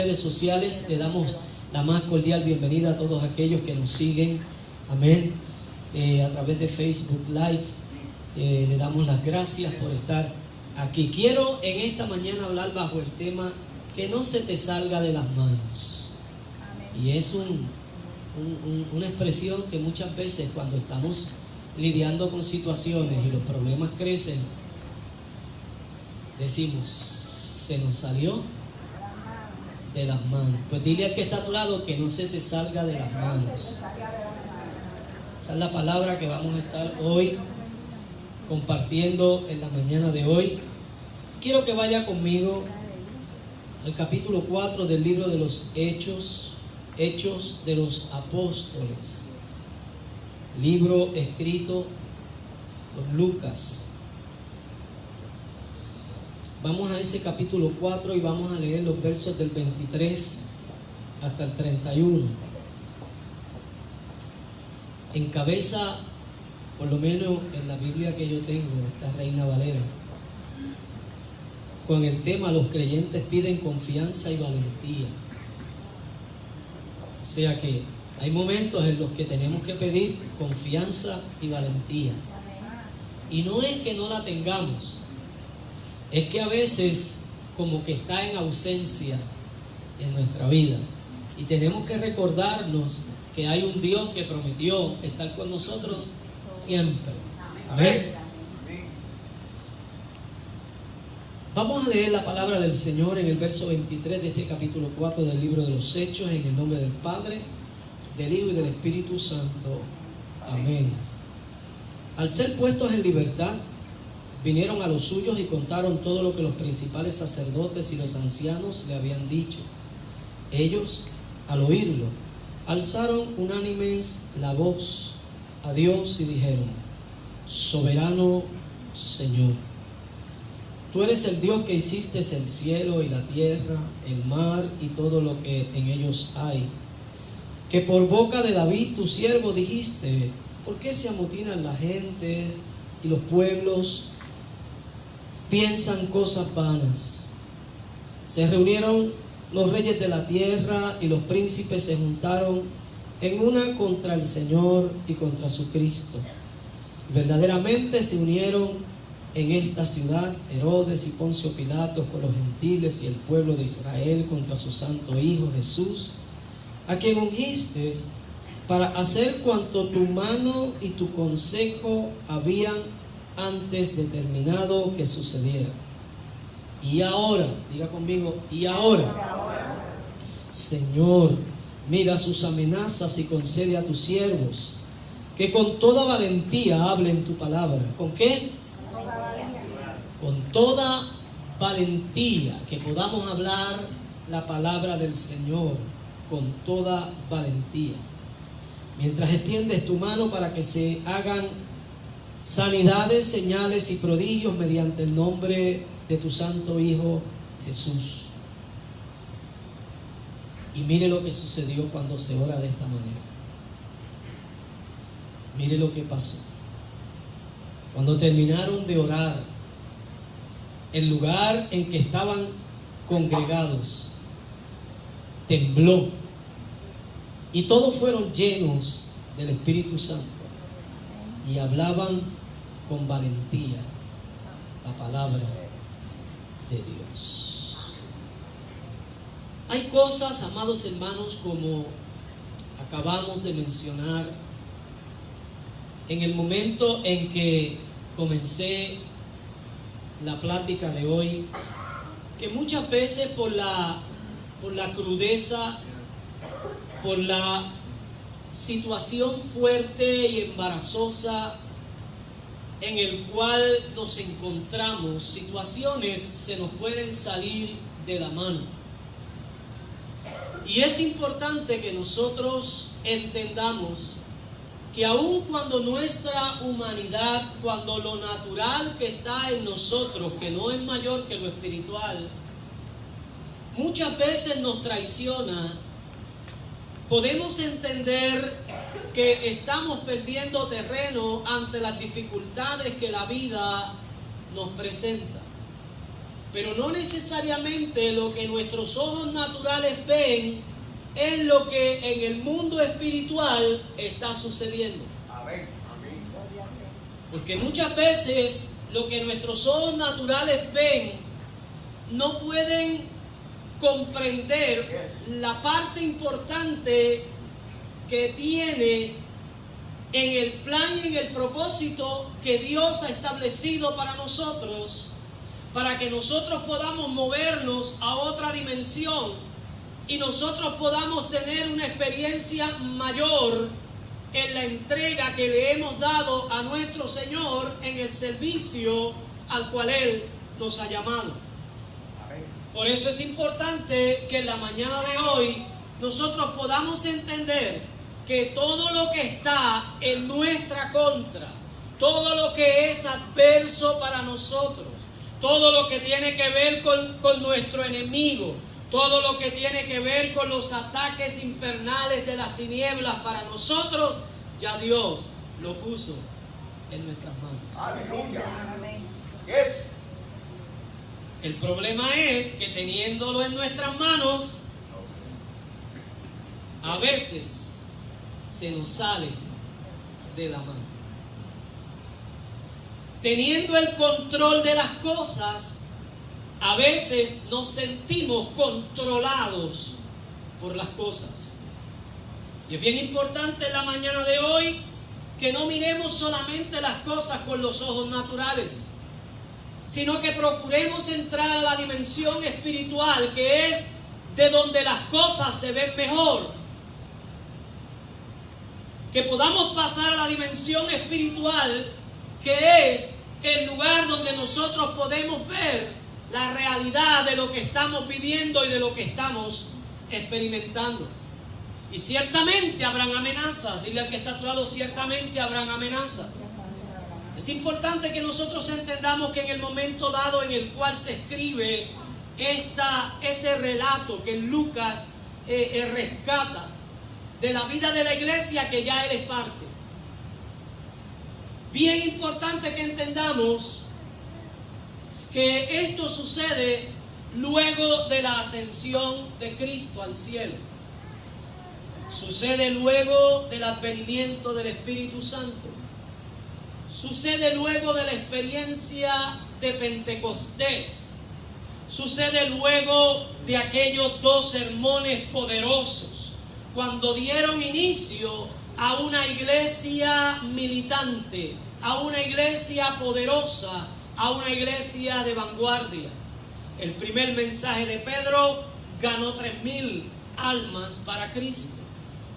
Redes sociales, le damos la más cordial bienvenida a todos aquellos que nos siguen, amén, a través de Facebook Live. Le damos las gracias por estar aquí. Quiero en esta mañana hablar bajo el tema que no se te salga de las manos. Y es una expresión que muchas veces cuando estamos lidiando con situaciones y los problemas crecen, decimos, se nos salió de las manos. Pues dile al que está a tu lado que no se te salga de las manos. Esa es la palabra que vamos a estar hoy compartiendo en la mañana de hoy. Quiero que vaya conmigo al capítulo 4 del libro de los Hechos de los Apóstoles, libro escrito por Lucas. Vamos a ese capítulo 4 y vamos a leer los versos del 23 hasta el 31. Encabeza, por lo menos en la Biblia que yo tengo, esta Reina Valera, con el tema: los creyentes piden confianza y valentía. O sea que hay momentos en los que tenemos que pedir confianza y valentía. Y no es que no la tengamos, es que a veces como que está en ausencia en nuestra vida. Y tenemos que recordarnos que hay un Dios que prometió estar con nosotros siempre. Amén. Vamos a leer la palabra del Señor en el verso 23 de este capítulo 4 del libro de los Hechos, en el nombre del Padre, del Hijo y del Espíritu Santo. Amén. Al ser puestos en libertad, vinieron a los suyos y contaron todo lo que los principales sacerdotes y los ancianos le habían dicho. Ellos, al oírlo, alzaron unánimes la voz a Dios y dijeron: Soberano Señor, tú eres el Dios que hiciste el cielo y la tierra, el mar y todo lo que en ellos hay, que por boca de David tu siervo dijiste: ¿por qué se amotinan la gente y los pueblos piensan cosas vanas? Se reunieron los reyes de la tierra y los príncipes se juntaron en una contra el Señor y contra su Cristo. Verdaderamente se unieron en esta ciudad Herodes y Poncio Pilatos con los gentiles y el pueblo de Israel contra su santo Hijo Jesús, a quien ungiste para hacer cuanto tu mano y tu consejo habían antes determinado que sucediera. Y ahora, diga conmigo, y ahora, Señor, mira sus amenazas y concede a tus siervos que con toda valentía hablen tu palabra. ¿Con qué? Con toda valentía, que podamos hablar la palabra del Señor con toda valentía. Mientras extiendes tu mano para que se hagan sanidades, señales y prodigios mediante el nombre de tu santo Hijo Jesús. Y mire lo que sucedió cuando se ora de esta manera. Mire lo que pasó. Cuando terminaron de orar, el lugar en que estaban congregados tembló y todos fueron llenos del Espíritu Santo y hablaban con valentía la palabra de Dios. Hay cosas, amados hermanos, como acabamos de mencionar, en el momento en que comencé la plática de hoy, que muchas veces por la crudeza, por la situación fuerte y embarazosa en el cual nos encontramos, situaciones se nos pueden salir de la mano. Y es importante que nosotros entendamos que aun cuando nuestra humanidad, cuando lo natural que está en nosotros, que no es mayor que lo espiritual, muchas veces nos traiciona, podemos entender que estamos perdiendo terreno ante las dificultades que la vida nos presenta. Pero no necesariamente lo que nuestros ojos naturales ven es lo que en el mundo espiritual está sucediendo. Amén. Porque muchas veces lo que nuestros ojos naturales ven no pueden comprender la parte importante que tiene en el plan y en el propósito que Dios ha establecido para nosotros, para que nosotros podamos movernos a otra dimensión y nosotros podamos tener una experiencia mayor en la entrega que le hemos dado a nuestro Señor en el servicio al cual Él nos ha llamado. Por eso es importante que en la mañana de hoy nosotros podamos entender que todo lo que está en nuestra contra, todo lo que es adverso para nosotros, todo lo que tiene que ver con nuestro enemigo, todo lo que tiene que ver con los ataques infernales de las tinieblas para nosotros, ya Dios lo puso en nuestras manos. Aleluya. El problema es que teniéndolo en nuestras manos, a veces se nos sale de la mano. Teniendo el control de las cosas, a veces nos sentimos controlados por las cosas. Y es bien importante en la mañana de hoy que no miremos solamente las cosas con los ojos naturales, sino que procuremos entrar a la dimensión espiritual, que es de donde las cosas se ven mejor. Que podamos pasar a la dimensión espiritual, que es el lugar donde nosotros podemos ver la realidad de lo que estamos viviendo y de lo que estamos experimentando. Y ciertamente habrán amenazas. Dile al que está a tu lado, ciertamente habrán amenazas. Es importante que nosotros entendamos que en el momento dado en el cual se escribe este relato que Lucas rescata de la vida de la iglesia, que ya él es parte. Bien importante que entendamos que esto sucede luego de la ascensión de Cristo al cielo. Sucede luego del advenimiento del Espíritu Santo. Sucede luego de la experiencia de Pentecostés. Sucede luego de aquellos 2 sermones poderosos, cuando dieron inicio a una iglesia militante, a una iglesia poderosa, a una iglesia de vanguardia. El primer mensaje de Pedro ganó 3,000 almas para Cristo.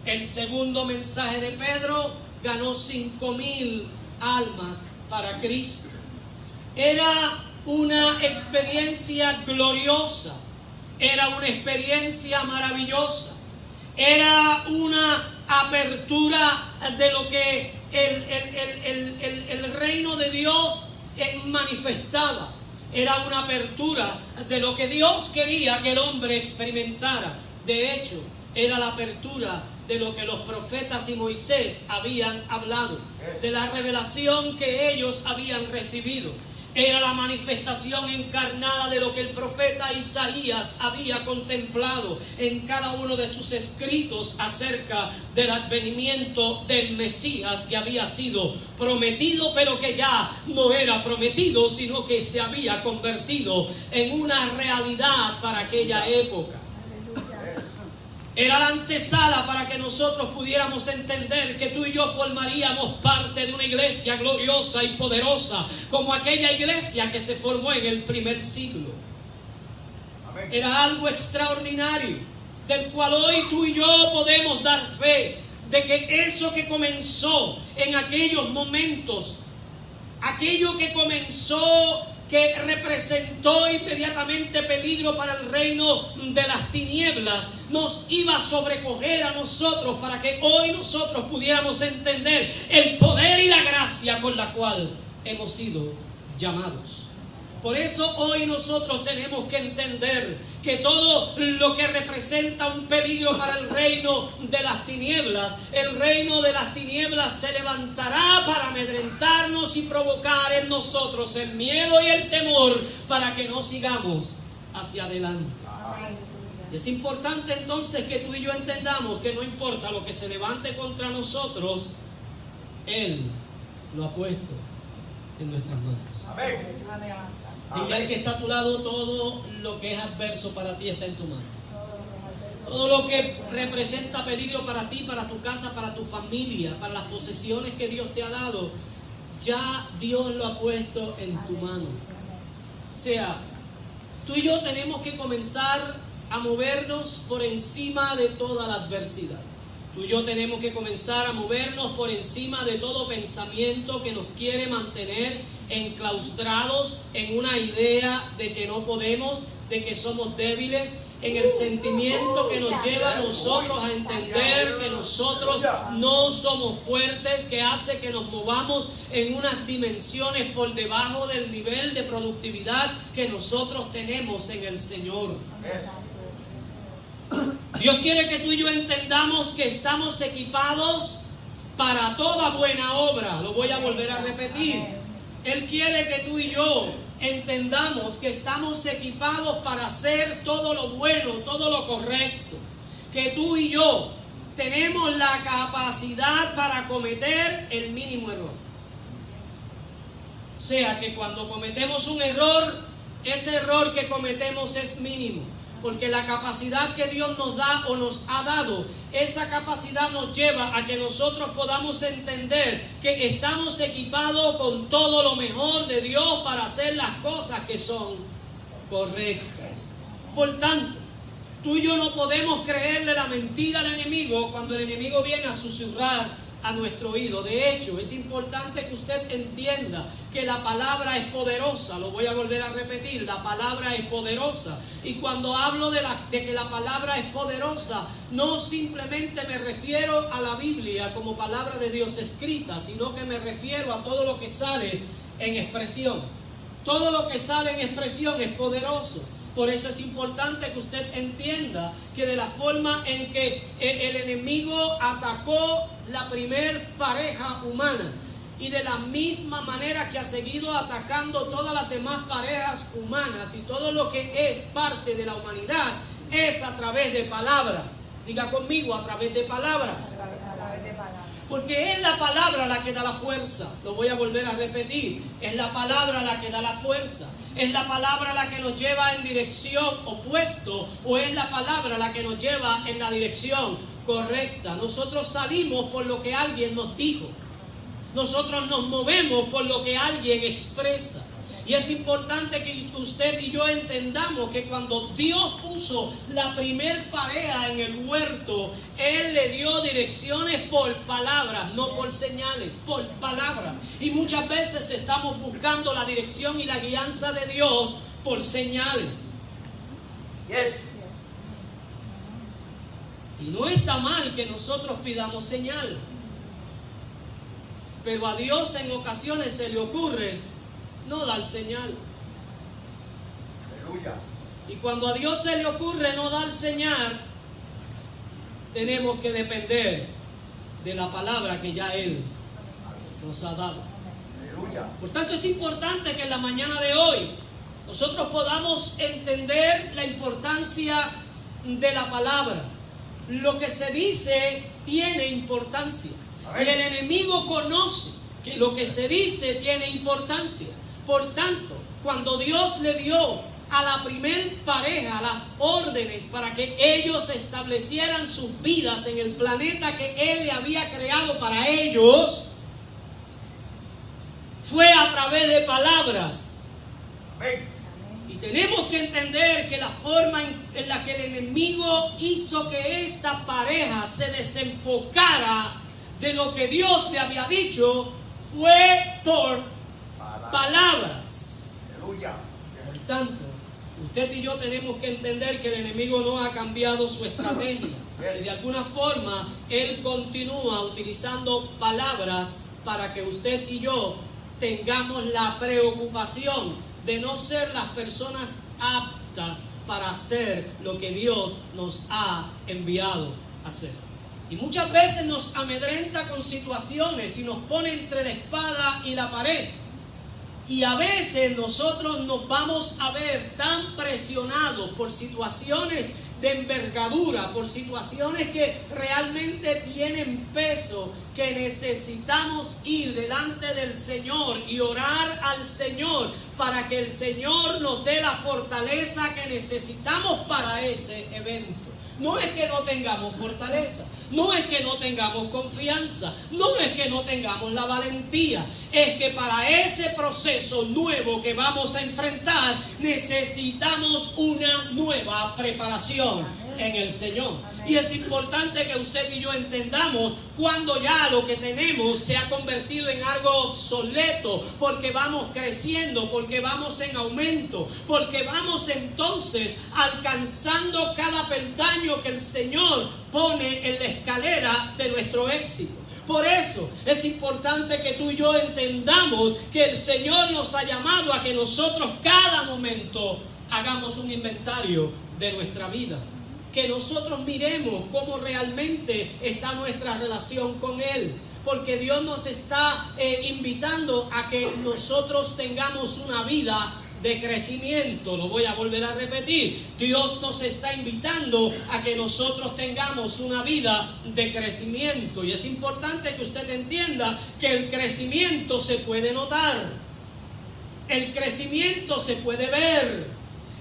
El segundo mensaje de Pedro ganó 5,000 almas para Cristo. Era una experiencia gloriosa, era una experiencia maravillosa, era una apertura de lo que el reino de Dios manifestaba. Era una apertura de lo que Dios quería que el hombre experimentara. De hecho, era la apertura de lo que los profetas y Moisés habían hablado, de la revelación que ellos habían recibido. Era la manifestación encarnada de lo que el profeta Isaías había contemplado en cada uno de sus escritos acerca del advenimiento del Mesías, que había sido prometido, pero que ya no era prometido, sino que se había convertido en una realidad para aquella época. Era la antesala para que nosotros pudiéramos entender que tú y yo formaríamos parte de una iglesia gloriosa y poderosa, como aquella iglesia que se formó en el primer siglo. Amén. Era algo extraordinario, del cual hoy tú y yo podemos dar fe, de que eso que comenzó en aquellos momentos, aquello que comenzó, que representó inmediatamente peligro para el reino de las tinieblas, nos iba a sobrecoger a nosotros, para que hoy nosotros pudiéramos entender el poder y la gracia con la cual hemos sido llamados. Por eso hoy nosotros tenemos que entender que todo lo que representa un peligro para el reino de las tinieblas, el reino de las tinieblas se levantará para amedrentarnos y provocar en nosotros el miedo y el temor para que no sigamos hacia adelante. Es importante entonces que tú y yo entendamos que no importa lo que se levante contra nosotros, Él lo ha puesto en nuestras manos. Amén. Dile al que está a tu lado, todo lo que es adverso para ti está en tu mano. Todo lo que representa peligro para ti, para tu casa, para tu familia, para las posesiones que Dios te ha dado, ya Dios lo ha puesto en tu mano. O sea, tú y yo tenemos que comenzar a movernos por encima de toda la adversidad. Tú y yo tenemos que comenzar a movernos por encima de todo pensamiento que nos quiere mantener enclaustrados en una idea de que no podemos, de que somos débiles, en el sentimiento que nos lleva a nosotros a entender que nosotros no somos fuertes, que hace que nos movamos en unas dimensiones por debajo del nivel de productividad que nosotros tenemos en el Señor. Dios quiere que tú y yo entendamos que estamos equipados para toda buena obra. Lo voy a volver a repetir. Él quiere que tú y yo entendamos que estamos equipados para hacer todo lo bueno, todo lo correcto. Que tú y yo tenemos la capacidad para cometer el mínimo error. O sea que cuando cometemos un error, ese error que cometemos es mínimo. Porque la capacidad que Dios nos da o nos ha dado, esa capacidad nos lleva a que nosotros podamos entender que estamos equipados con todo lo mejor de Dios para hacer las cosas que son correctas. Por tanto, tú y yo no podemos creerle la mentira al enemigo cuando el enemigo viene a susurrar a nuestro oído. De hecho, es importante que usted entienda que la palabra es poderosa. Lo voy a volver a repetir, la palabra es poderosa. Y cuando hablo de que la palabra es poderosa, no simplemente me refiero a la Biblia como palabra de Dios escrita, sino que me refiero a todo lo que sale en expresión. Todo lo que sale en expresión es poderoso. Por eso es importante que usted entienda que de la forma en que el enemigo atacó la primer pareja humana y de la misma manera que ha seguido atacando todas las demás parejas humanas y todo lo que es parte de la humanidad, es a través de palabras. Diga conmigo, a través de palabras. Porque es la palabra la que da la fuerza. Lo voy a volver a repetir. Es la palabra la que da la fuerza. ¿Es la palabra la que nos lleva en dirección opuesta o es la palabra la que nos lleva en la dirección correcta? Nosotros salimos por lo que alguien nos dijo. Nosotros nos movemos por lo que alguien expresa. Y es importante que usted y yo entendamos que cuando Dios puso la primer pareja en el huerto, Él le dio direcciones por palabras, no por señales, por palabras. Y muchas veces estamos buscando la dirección y la guianza de Dios por señales. Y no está mal que nosotros pidamos señal. Pero a Dios en ocasiones se le ocurre no dar señal. Aleluya. Y cuando a Dios se le ocurre no dar señal, tenemos que depender de la palabra que ya Él nos ha dado. Aleluya. Por tanto, es importante que en la mañana de hoy nosotros podamos entender la importancia de la palabra. Lo que se dice tiene importancia. Amén. Y el enemigo conoce que lo que se dice tiene importancia. Por tanto, cuando Dios le dio a la primer pareja las órdenes para que ellos establecieran sus vidas en el planeta que Él le había creado para ellos, fue a través de palabras. Amén. Y tenemos que entender que la forma en la que el enemigo hizo que esta pareja se desenfocara de lo que Dios le había dicho fue por palabras. Aleluya. Por tanto, usted y yo tenemos que entender que el enemigo no ha cambiado su estrategia. Y de alguna forma, él continúa utilizando palabras para que usted y yo tengamos la preocupación de no ser las personas aptas para hacer lo que Dios nos ha enviado a hacer. Y muchas veces nos amedrenta con situaciones y nos pone entre la espada y la pared. Y a veces nosotros nos vamos a ver tan presionados por situaciones de envergadura, por situaciones que realmente tienen peso, que necesitamos ir delante del Señor y orar al Señor para que el Señor nos dé la fortaleza que necesitamos para ese evento. No es que no tengamos fortaleza, no es que no tengamos confianza, no es que no tengamos la valentía, es que para ese proceso nuevo que vamos a enfrentar necesitamos una nueva preparación en el Señor. Y es importante que usted y yo entendamos cuando ya lo que tenemos se ha convertido en algo obsoleto, porque vamos creciendo, porque vamos en aumento, porque vamos entonces alcanzando cada peldaño que el Señor pone en la escalera de nuestro éxito. Por eso es importante que tú y yo entendamos que el Señor nos ha llamado a que nosotros cada momento hagamos un inventario de nuestra vida. Que nosotros miremos cómo realmente está nuestra relación con Él. Porque Dios nos está invitando a que nosotros tengamos una vida de crecimiento. Lo voy a volver a repetir. Dios nos está invitando a que nosotros tengamos una vida de crecimiento. Y es importante que usted entienda que el crecimiento se puede notar. El crecimiento se puede ver.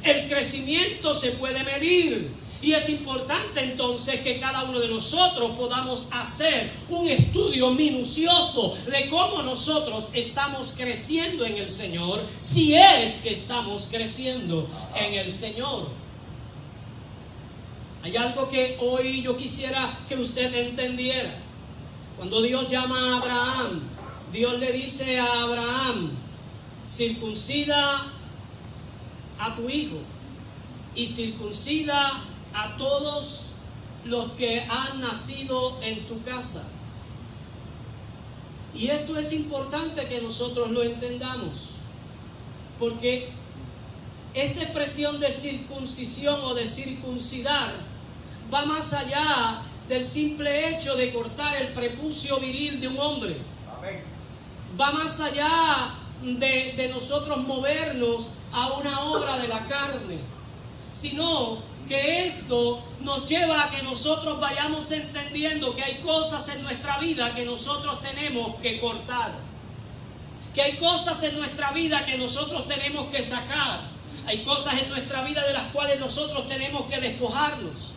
El crecimiento se puede medir. Y es importante entonces que cada uno de nosotros podamos hacer un estudio minucioso de cómo nosotros estamos creciendo en el Señor, si es que estamos creciendo en el Señor. Hay algo que hoy yo quisiera que usted entendiera. Cuando Dios llama a Abraham, Dios le dice a Abraham: circuncida a tu hijo y circuncida a todos los que han nacido en tu casa. Y esto es importante que nosotros lo entendamos, porque esta expresión de circuncisión o de circuncidar va más allá del simple hecho de cortar el prepucio viril de un hombre. Amén. Va más allá de nosotros movernos a una obra de la carne, sino que esto nos lleva a que nosotros vayamos entendiendo que hay cosas en nuestra vida que nosotros tenemos que cortar, que hay cosas en nuestra vida que nosotros tenemos que sacar, hay cosas en nuestra vida de las cuales nosotros tenemos que despojarnos.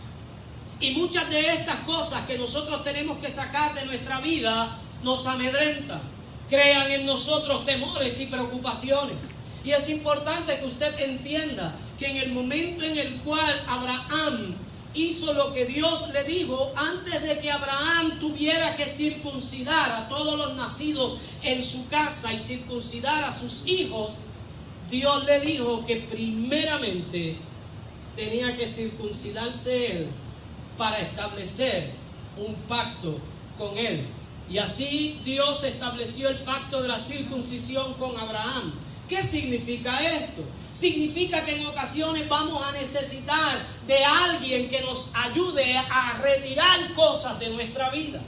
Y muchas de estas cosas que nosotros tenemos que sacar de nuestra vida nos amedrentan, crean en nosotros temores y preocupaciones. Y es importante que usted entienda que en el momento en el cual Abraham hizo lo que Dios le dijo, antes de que Abraham tuviera que circuncidar a todos los nacidos en su casa y circuncidar a sus hijos, Dios le dijo que primeramente tenía que circuncidarse él para establecer un pacto con él. Y así Dios estableció el pacto de la circuncisión con Abraham. ¿Qué significa esto? Significa que en ocasiones vamos a necesitar de alguien que nos ayude a retirar cosas de nuestra vida.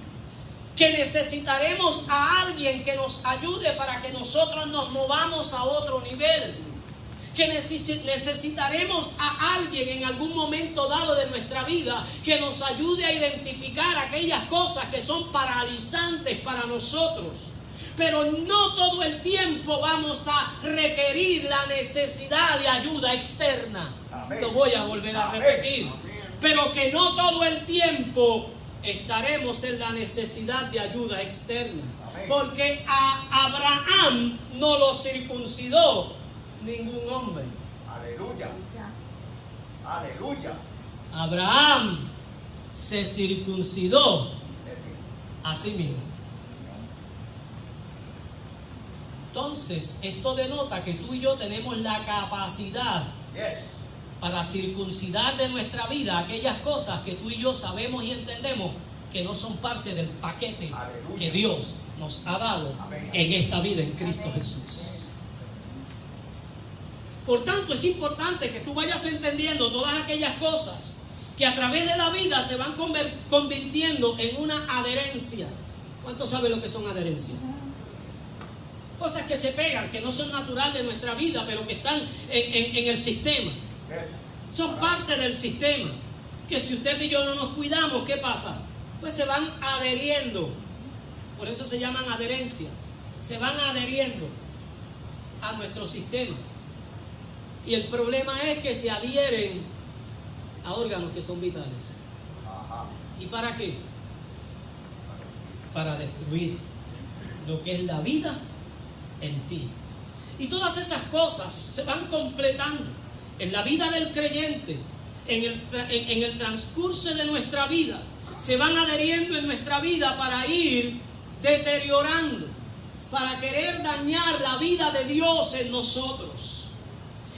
Que necesitaremos a alguien que nos ayude para que nosotros nos movamos a otro nivel. Que necesitaremos a alguien en algún momento dado de nuestra vida que nos ayude a identificar aquellas cosas que son paralizantes para nosotros. Pero no todo el tiempo vamos a requerir la necesidad de ayuda externa. Amén. Lo voy a volver a repetir. Amén. Pero que no todo el tiempo estaremos en la necesidad de ayuda externa. Amén. Porque a Abraham no lo circuncidó ningún hombre. Aleluya. Aleluya. Abraham se circuncidó a sí mismo. Entonces, esto denota que tú y yo tenemos la capacidad para circuncidar de nuestra vida aquellas cosas que tú y yo sabemos y entendemos que no son parte del paquete que Dios nos ha dado en esta vida en Cristo Jesús. Por tanto, es importante que tú vayas entendiendo todas aquellas cosas que a través de la vida se van convirtiendo en una adherencia. ¿Cuántos saben lo que son adherencias? Cosas que se pegan, que no son naturales de nuestra vida, pero que están en el sistema. Son parte del sistema. Que si usted y yo no nos cuidamos, ¿qué pasa? Pues se van adheriendo. Por eso se llaman adherencias. Se van adheriendo a nuestro sistema. Y el problema es que se adhieren a órganos que son vitales. ¿Y para qué? Para destruir lo que es la vida en ti. Y todas esas cosas se van completando en la vida del creyente, en el transcurso de nuestra vida. Se van adheriendo en nuestra vida para ir deteriorando, para querer dañar la vida de Dios en nosotros.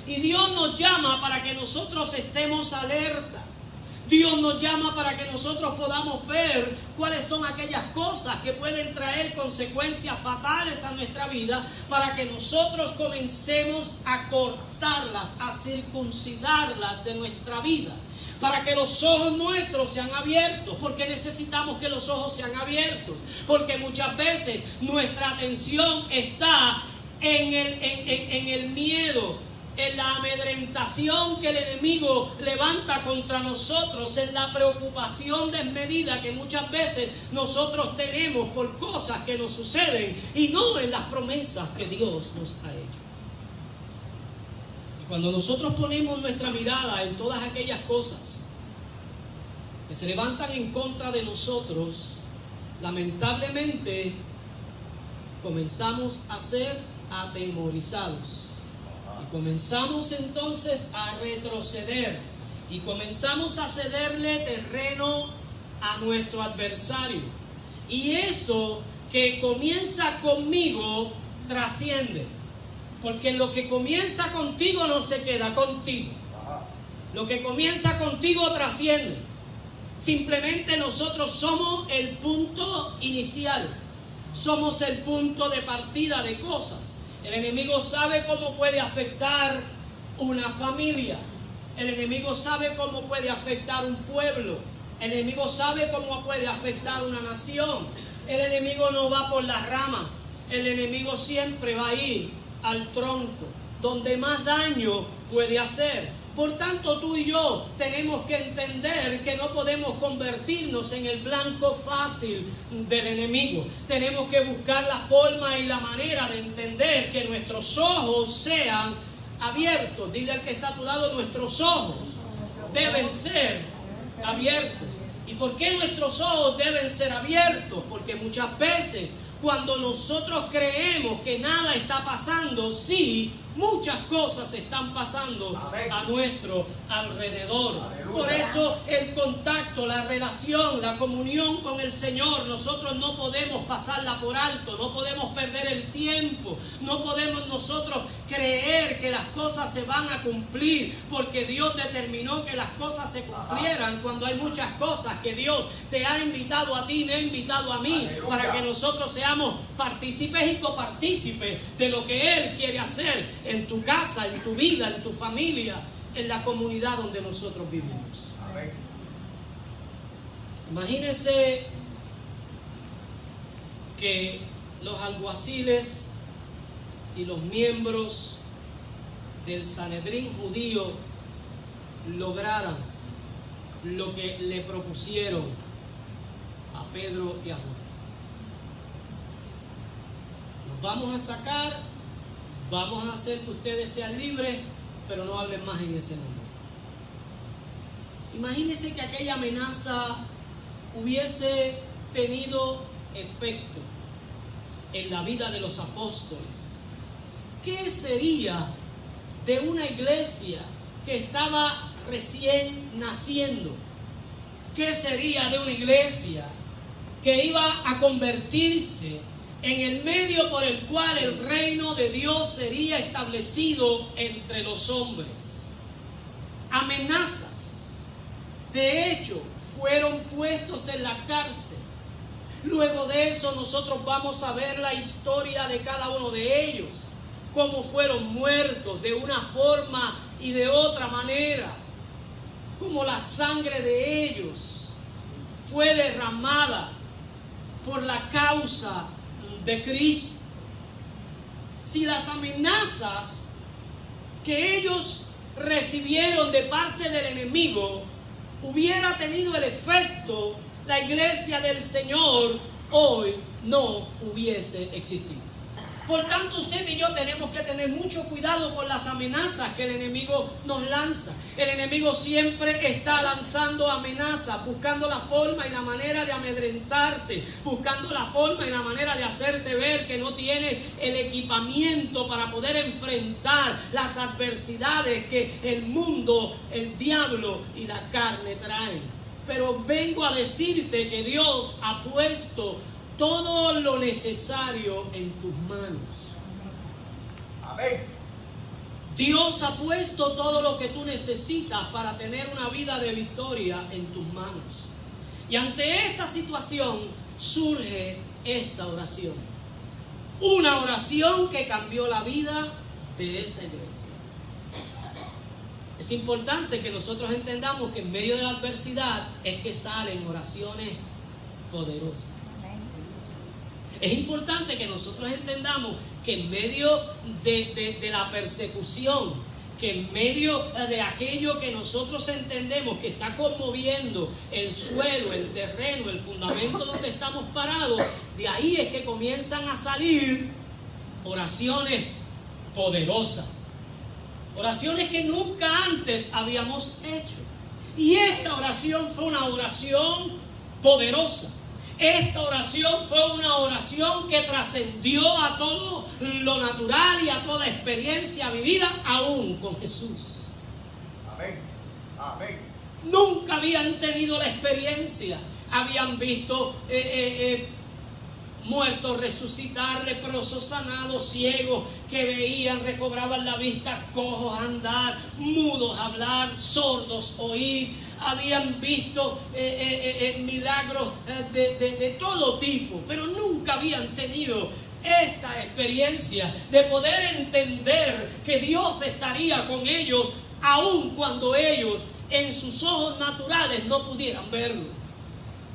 Y Dios nos llama para que nosotros estemos alertas. Dios nos llama para que nosotros podamos ver cuáles son aquellas cosas que pueden traer consecuencias fatales a nuestra vida, para que nosotros comencemos a cortarlas, a circuncidarlas de nuestra vida, para que los ojos nuestros sean abiertos. Porque necesitamos que los ojos sean abiertos, porque muchas veces nuestra atención está en el miedo, en la amedrentación que el enemigo levanta contra nosotros, en la preocupación desmedida que muchas veces nosotros tenemos por cosas que nos suceden y no en las promesas que Dios nos ha hecho. Y cuando nosotros ponemos nuestra mirada en todas aquellas cosas que se levantan en contra de nosotros, lamentablemente comenzamos a ser atemorizados. Comenzamos entonces a retroceder y comenzamos a cederle terreno a nuestro adversario. Y eso que comienza conmigo trasciende. Porque lo que comienza contigo no se queda contigo. Lo que comienza contigo trasciende. Simplemente nosotros somos el punto inicial. Somos el punto de partida de cosas. El enemigo sabe cómo puede afectar una familia. El enemigo sabe cómo puede afectar un pueblo. El enemigo sabe cómo puede afectar una nación. El enemigo no va por las ramas. El enemigo siempre va a ir al tronco, donde más daño puede hacer. Por tanto, tú y yo tenemos que entender que no podemos convertirnos en el blanco fácil del enemigo. Tenemos que buscar la forma y la manera de entender que nuestros ojos sean abiertos. Dile al que está a tu lado, nuestros ojos deben ser abiertos. ¿Y por qué nuestros ojos deben ser abiertos? Porque muchas veces cuando nosotros creemos que nada está pasando, sí, muchas cosas están pasando a nuestro alrededor. Aleluya. Por eso el contacto, la relación, la comunión con el Señor, nosotros no podemos pasarla por alto, no podemos perder el tiempo, no podemos nosotros creer que las cosas se van a cumplir, porque Dios determinó que las cosas se cumplieran cuando hay muchas cosas que Dios te ha invitado a ti, me ha invitado a mí. Aleluya. Para que nosotros seamos partícipes y copartícipes de lo que Él quiere hacer en tu casa, en tu vida, en tu familia, en la comunidad donde nosotros vivimos. Amén. Imagínense que los alguaciles y los miembros del Sanedrín judío lograran lo que le propusieron a Pedro y a Juan. Nos vamos a sacar, vamos a hacer que ustedes sean libres, pero no hablen más en ese nombre. Imagínense que aquella amenaza hubiese tenido efecto en la vida de los apóstoles. ¿Qué sería de una iglesia que estaba recién naciendo? ¿Qué sería de una iglesia que iba a convertirse en el medio por el cual el reino de Dios sería establecido entre los hombres? Amenazas. De hecho, fueron puestos en la cárcel. Luego de eso nosotros vamos a ver la historia de cada uno de ellos. cómo fueron muertos de una forma y de otra manera, como la sangre de ellos fue derramada por la causa de Cristo. Si las amenazas que ellos recibieron de parte del enemigo hubiera tenido el efecto, la iglesia del Señor hoy no hubiese existido. Por tanto, usted y yo tenemos que tener mucho cuidado con las amenazas que el enemigo nos lanza. El enemigo siempre está lanzando amenazas, buscando la forma y la manera de amedrentarte, buscando la forma y la manera de hacerte ver que no tienes el equipamiento para poder enfrentar las adversidades que el mundo, el diablo y la carne traen. Pero vengo a decirte que Dios ha puesto todo lo necesario en tus manos. Amén. Dios ha puesto todo lo que tú necesitas para tener una vida de victoria en tus manos. Y ante esta situación surge esta oración. Una oración que cambió la vida de esa iglesia. Es importante que nosotros entendamos que en medio de la adversidad es que salen oraciones poderosas. Es importante que nosotros entendamos que en medio de la persecución, que en medio de aquello que nosotros entendemos que está conmoviendo el suelo, el terreno, el fundamento donde estamos parados, de ahí es que comienzan a salir oraciones poderosas. Oraciones que nunca antes habíamos hecho. Y esta oración fue una oración poderosa. Esta oración fue una oración que trascendió a todo lo natural y a toda experiencia vivida aún con Jesús. Amén. Amén. Nunca habían tenido la experiencia. Habían visto muertos resucitar, leprosos sanados, ciegos que veían, recobraban la vista, cojos andar, mudos hablar, sordos oír. Habían visto milagros de todo tipo, pero nunca habían tenido esta experiencia de poder entender que Dios estaría con ellos, aun cuando ellos en sus ojos naturales no pudieran verlo.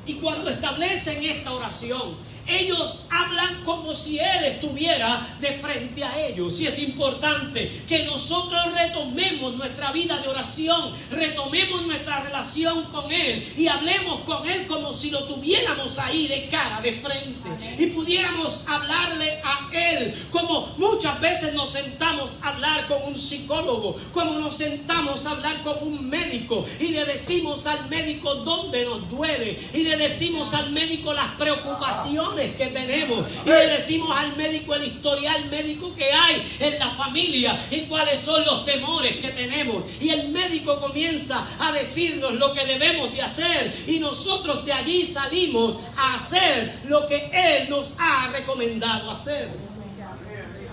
Y cuando establecen esta oración, ellos hablan como si Él estuviera de frente a ellos. Y es importante que nosotros retomemos nuestra vida de oración, retomemos nuestra relación con Él y hablemos con Él como si lo tuviéramos ahí de cara, de frente. Y pudiéramos hablarle a Él como muchas veces nos sentamos a hablar con un psicólogo, como nos sentamos a hablar con un médico y le decimos al médico dónde nos duele y le decimos al médico las preocupaciones que tenemos y le decimos al médico el historial médico que hay en la familia y cuáles son los temores que tenemos, y el médico comienza a decirnos lo que debemos de hacer y nosotros de allí salimos a hacer lo que Él nos ha recomendado hacer.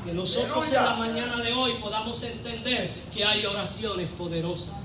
Que nosotros en la mañana de hoy podamos entender que hay oraciones poderosas,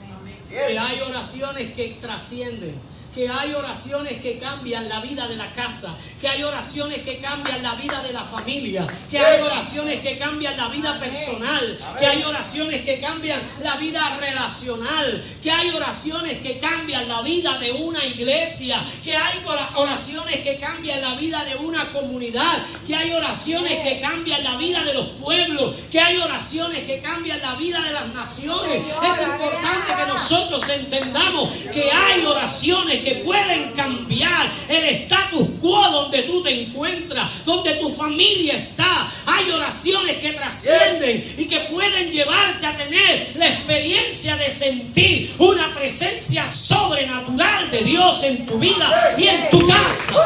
que hay oraciones que trascienden, que hay oraciones que cambian la vida de la casa, que hay oraciones que cambian la vida de la familia, que hay oraciones que cambian la vida personal, que hay oraciones que cambian la vida relacional, que hay oraciones que cambian la vida de una iglesia, que hay oraciones que cambian la vida de una comunidad, que hay oraciones que cambian la vida de los pueblos, que hay oraciones que cambian la vida de las naciones. Es importante que nosotros entendamos que hay oraciones que pueden cambiar el status quo donde tú te encuentras, donde tu familia está. Hay oraciones que trascienden y que pueden llevarte a tener la experiencia de sentir una presencia sobrenatural de Dios en tu vida y en tu casa.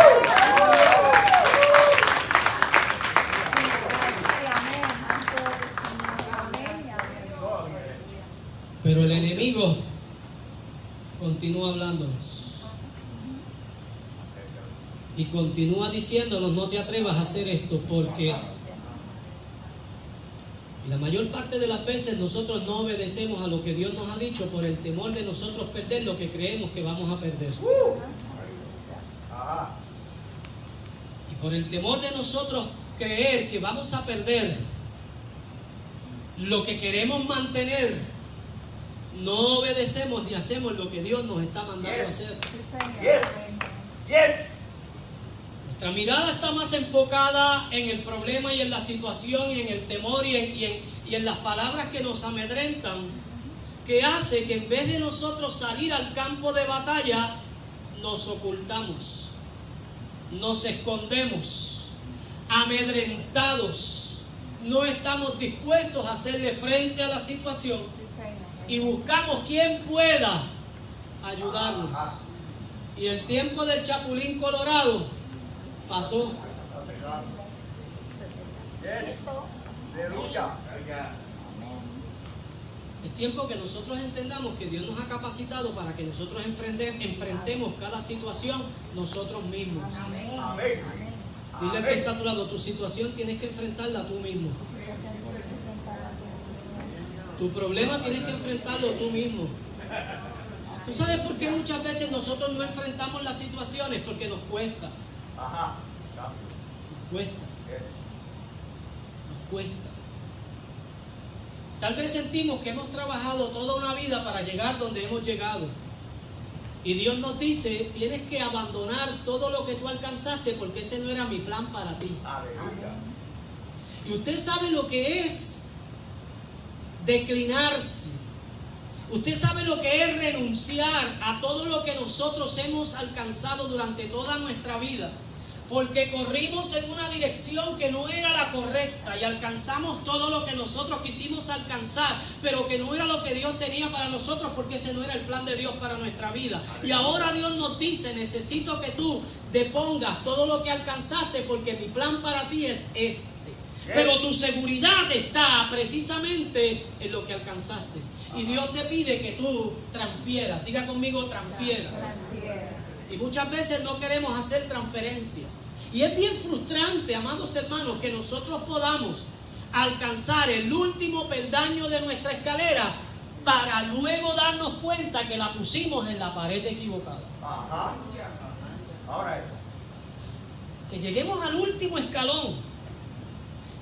Pero el enemigo continúa hablándonos y continúa diciéndonos: no te atrevas a hacer esto, porque y la mayor parte de las veces nosotros no obedecemos a lo que Dios nos ha dicho por el temor de nosotros perder lo que creemos que vamos a perder. Y por el temor de nosotros creer que vamos a perder lo que queremos mantener, no obedecemos ni hacemos lo que Dios nos está mandando a hacer. Nuestra mirada está más enfocada en el problema y en la situación y en el temor y en las palabras que nos amedrentan, que hace que en vez de nosotros salir al campo de batalla, nos ocultamos, nos escondemos, amedrentados. No estamos dispuestos a hacerle frente a la situación y buscamos quien pueda ayudarnos. Y el tiempo del Chapulín Colorado pasó. Es tiempo que nosotros entendamos que Dios nos ha capacitado para que nosotros enfrentemos cada situación nosotros mismos. Amén. Dile al que está a tu lado, tu situación tienes que enfrentarla tú mismo. Tu problema tienes que enfrentarlo tú mismo. ¿Tú sabes por qué muchas veces nosotros no enfrentamos las situaciones? Porque nos cuesta. Nos cuesta. Nos cuesta. Tal vez sentimos que hemos trabajado toda una vida para llegar donde hemos llegado. Y Dios nos dice, tienes que abandonar todo lo que tú alcanzaste porque ese no era mi plan para ti. Aleluya. Y usted sabe lo que es declinarse. Usted sabe lo que es renunciar a todo lo que nosotros hemos alcanzado durante toda nuestra vida. Porque corrimos en una dirección que no era la correcta y alcanzamos todo lo que nosotros quisimos alcanzar, pero que no era lo que Dios tenía para nosotros, porque ese no era el plan de Dios para nuestra vida. Y ahora Dios nos dice, necesito que tú depongas todo lo que alcanzaste porque mi plan para ti es este. Pero tu seguridad está precisamente en lo que alcanzaste. Y Dios te pide que tú transfieras. Diga conmigo, transfieras. Y muchas veces no queremos hacer transferencia. Y es bien frustrante, amados hermanos, que nosotros podamos alcanzar el último peldaño de nuestra escalera para luego darnos cuenta que la pusimos en la pared equivocada. Ahora Que lleguemos al último escalón.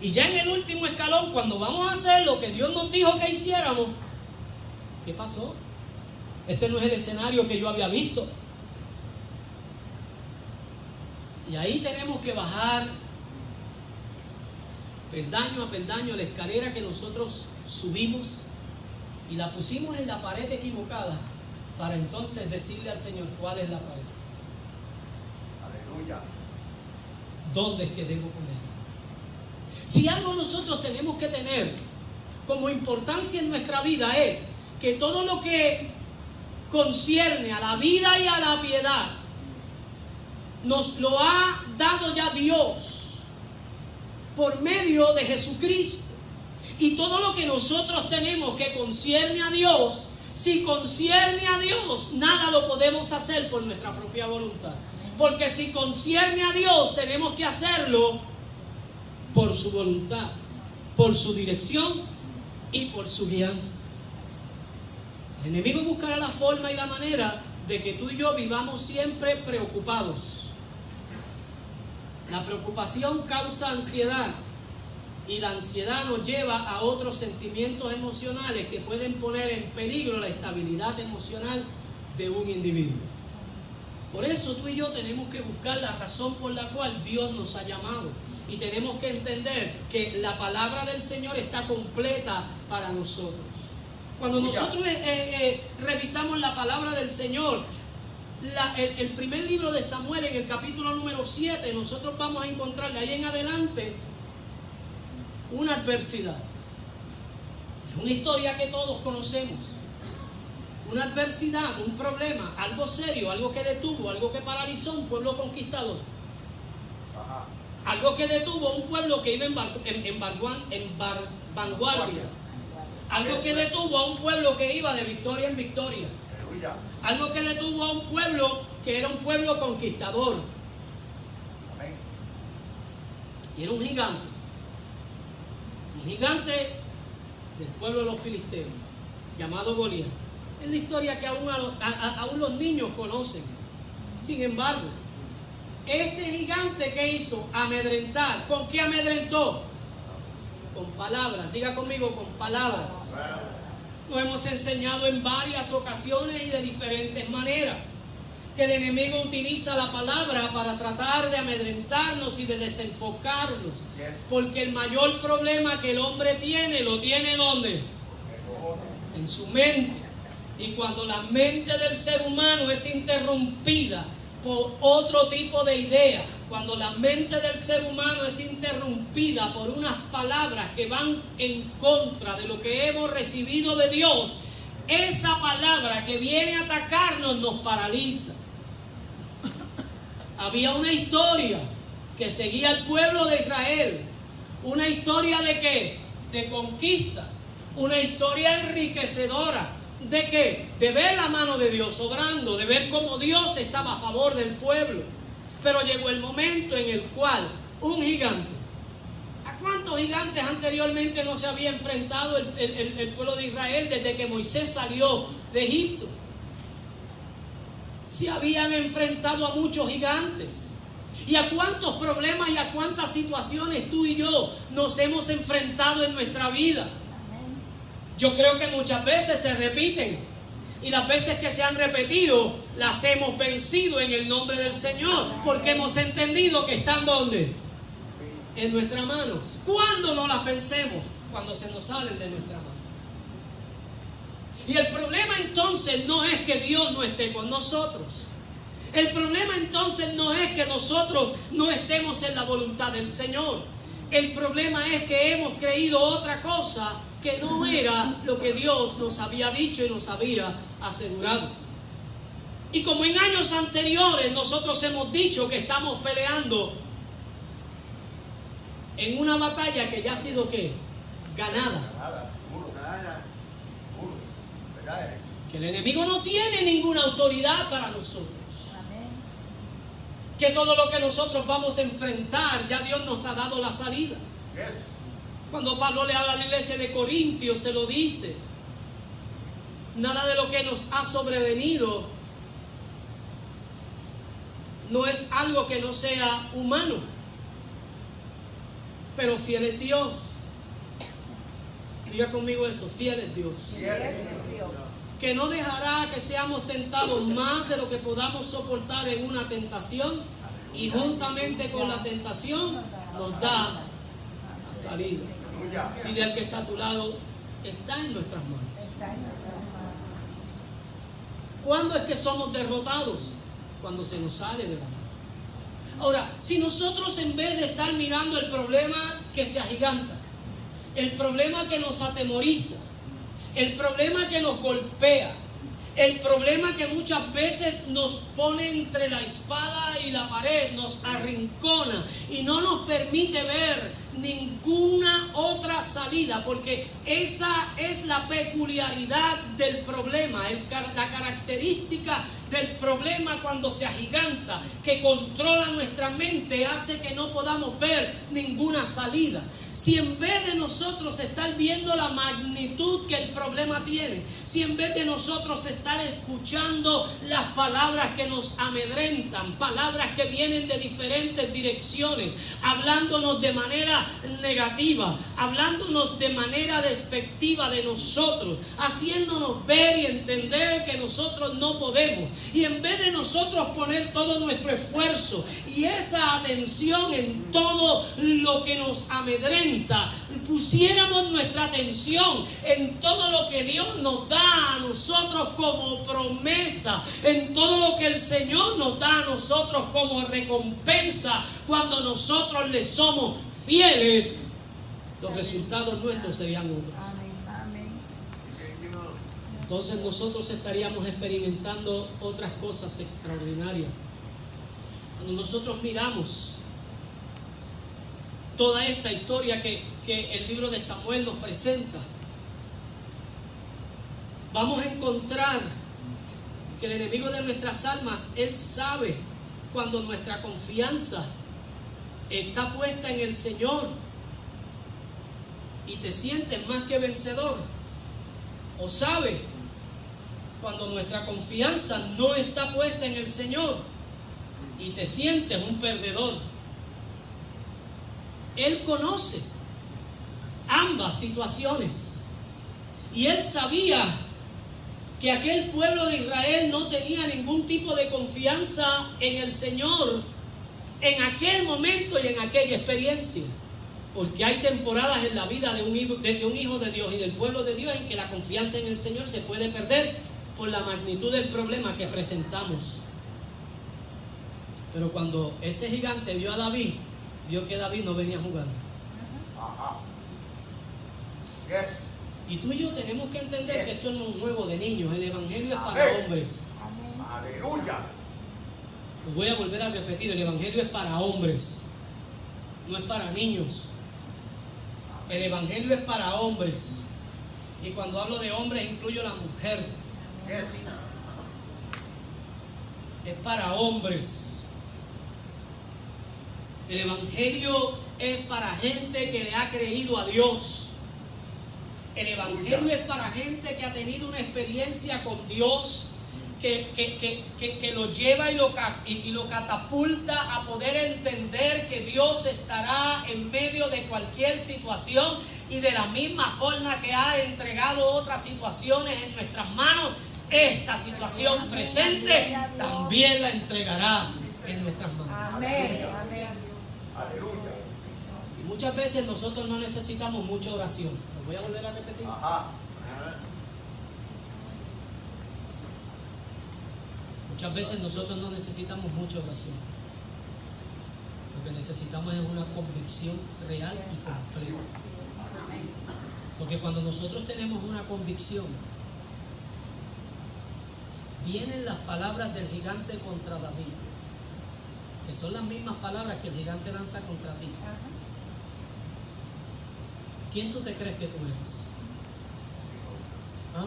Y ya en el último escalón, cuando vamos a hacer lo que Dios nos dijo que hiciéramos, ¿qué pasó? Este no es el escenario que yo había visto. Y ahí tenemos que bajar peldaño a peldaño la escalera que nosotros subimos y la pusimos en la pared equivocada para entonces decirle al Señor cuál es la pared. Aleluya. ¿Dónde es que debo ponerla? Si algo nosotros tenemos que tener como importancia en nuestra vida es que todo lo que concierne a la vida y a la piedad nos lo ha dado ya Dios por medio de Jesucristo. Y todo lo que nosotros tenemos que concierne a Dios, si concierne a Dios, nada lo podemos hacer por nuestra propia voluntad. Porque si concierne a Dios, tenemos que hacerlo por su voluntad, por su dirección y por su guianza. El enemigo buscará la forma y la manera de que tú y yo vivamos siempre preocupados. La preocupación causa ansiedad y la ansiedad nos lleva a otros sentimientos emocionales que pueden poner en peligro la estabilidad emocional de un individuo. Por eso tú y yo tenemos que buscar la razón por la cual Dios nos ha llamado. Y tenemos que entender que la palabra del Señor está completa para nosotros. Cuando nosotros revisamos la palabra del Señor, el primer libro de Samuel, en el capítulo número 7, nosotros vamos a encontrar de ahí en adelante una adversidad. Es una historia que todos conocemos. Una adversidad, un problema, algo serio, algo que detuvo, algo que paralizó un pueblo conquistador. Algo que detuvo a un pueblo que iba en vanguardia. Algo que detuvo a un pueblo que iba de victoria en victoria. Algo que detuvo a un pueblo que era un pueblo conquistador. Y era un gigante. Un gigante del pueblo de los filisteos, llamado Goliat. Es la historia que aún los niños conocen. Sin embargo, este gigante, ¿qué hizo? Amedrentar. ¿Con qué amedrentó? Con palabras. Diga conmigo, con palabras. Lo hemos enseñado en varias ocasiones y de diferentes maneras. Que el enemigo utiliza la palabra para tratar de amedrentarnos y de desenfocarnos. Porque el mayor problema que el hombre tiene, lo tiene ¿dónde? En su mente. Y cuando la mente del ser humano es interrumpida por otro tipo de idea, cuando la mente del ser humano es interrumpida por unas palabras que van en contra de lo que hemos recibido de Dios, esa palabra que viene a atacarnos nos paraliza. Había una historia que seguía al pueblo de Israel. Una historia ¿de qué? De conquistas. Una historia enriquecedora. ¿De qué? De ver la mano de Dios obrando, de ver cómo Dios estaba a favor del pueblo. Pero llegó el momento en el cual un gigante, ¿a cuántos gigantes anteriormente no se había enfrentado el pueblo de Israel desde que Moisés salió de Egipto? Se habían enfrentado a muchos gigantes. ¿Y a cuántos problemas y a cuántas situaciones tú y yo nos hemos enfrentado en nuestra vida? Yo creo que muchas veces se repiten. Y las veces que se han repetido, las hemos vencido en el nombre del Señor. Porque hemos entendido que están ¿dónde? En nuestra mano. ¿Cuándo no las vencemos? Cuando se nos salen de nuestra mano. Y el problema entonces no es que Dios no esté con nosotros. El problema entonces no es que nosotros no estemos en la voluntad del Señor. El problema es que hemos creído otra cosa que no era lo que Dios nos había dicho y nos había asegurado. Y como en años anteriores nosotros hemos dicho que estamos peleando en una batalla que ya ha sido ¿qué? Ganada. Que el enemigo no tiene ninguna autoridad para nosotros. Que todo lo que nosotros vamos a enfrentar, ya Dios nos ha dado la salida. Cuando Pablo le habla a la iglesia de Corintios, se lo dice. Nada de lo que nos ha sobrevenido no es algo que no sea humano. Pero fiel es Dios. Diga conmigo eso, fiel es Dios. Que no dejará que seamos tentados más de lo que podamos soportar en una tentación, y juntamente con la tentación nos da la salida. Dile al que está a tu lado, está en nuestras manos. ¿Cuándo es que somos derrotados? Cuando se nos sale de la mano. Ahora, si nosotros en vez de estar mirando el problema que se agiganta, el problema que nos atemoriza, el problema que nos golpea, el problema que muchas veces nos pone entre la espada y la pared, nos arrincona y no nos permite ver ninguna otra salida, porque esa es la peculiaridad del problema, la característica del problema cuando se agiganta, que controla nuestra mente, hace que no podamos ver ninguna salida. Si en vez de nosotros estar viendo la magnitud que el problema tiene, si en vez de nosotros estar escuchando las palabras que nos amedrentan, palabras que vienen de diferentes direcciones, hablándonos de manera negativa, hablándonos de manera despectiva de nosotros, haciéndonos ver y entender que nosotros no podemos, y en vez de nosotros poner todo nuestro esfuerzo y esa atención en todo lo que nos amedrenta, pusiéramos nuestra atención en todo lo que Dios nos da a nosotros como promesa, en todo lo que el Señor nos da a nosotros como recompensa, cuando nosotros le somos fieles, los resultados nuestros serían otros. Entonces nosotros estaríamos experimentando otras cosas extraordinarias. Cuando nosotros miramos toda esta historia que el libro de Samuel nos presenta, vamos a encontrar que el enemigo de nuestras almas, él sabe cuando nuestra confianza está puesta en el Señor y te sientes más que vencedor, o sabe cuando nuestra confianza no está puesta en el Señor y te sientes un perdedor. Él conoce ambas situaciones. Y él sabía que aquel pueblo de Israel no tenía ningún tipo de confianza en el Señor en aquel momento y en aquella experiencia. Porque hay temporadas en la vida de un hijo de Dios y del pueblo de Dios en que la confianza en el Señor se puede perder por la magnitud del problema que presentamos. Pero cuando ese gigante vio a David, vio que David no venía jugando. Ajá. Yes. Y tú y yo tenemos que entender que esto no es un juego de niños. El evangelio es para Amén. hombres. Aleluya. Lo voy a volver a repetir, el evangelio es para hombres, no es para niños. El evangelio es para hombres. Y cuando hablo de hombres incluyo a la mujer. Yes. Es para hombres. El evangelio es para gente que le ha creído a Dios. El evangelio es para gente que ha tenido una experiencia con Dios, que lo lleva y lo catapulta a poder entender que Dios estará en medio de cualquier situación, y de la misma forma que ha entregado otras situaciones en nuestras manos, esta situación presente también la entregará en nuestras manos. Amén. Aleluya. Y muchas veces nosotros no necesitamos mucha oración. Lo voy a volver a repetir. Ajá. Muchas veces nosotros no necesitamos mucha oración. Lo que necesitamos es una convicción real y completa. Porque cuando nosotros tenemos una convicción, vienen las palabras del gigante contra David, que son las mismas palabras que el gigante lanza contra ti. ¿Quién tú te crees que tú eres? ¿Ah?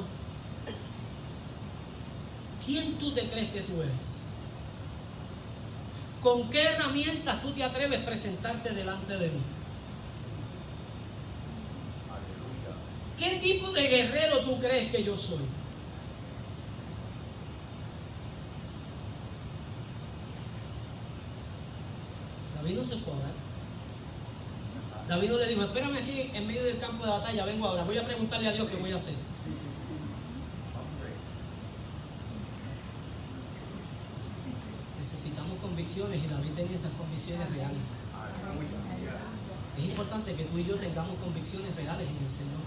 ¿Quién tú te crees que tú eres? ¿Con qué herramientas tú te atreves a presentarte delante de mí? ¿Qué tipo de guerrero tú crees que yo soy? David no se fue a orar. David no le dijo, espérame aquí en medio del campo de batalla, vengo ahora, voy a preguntarle a Dios qué voy a hacer. Necesitamos convicciones, y David tenía esas convicciones reales. Es importante que tú y yo tengamos convicciones reales en el Señor.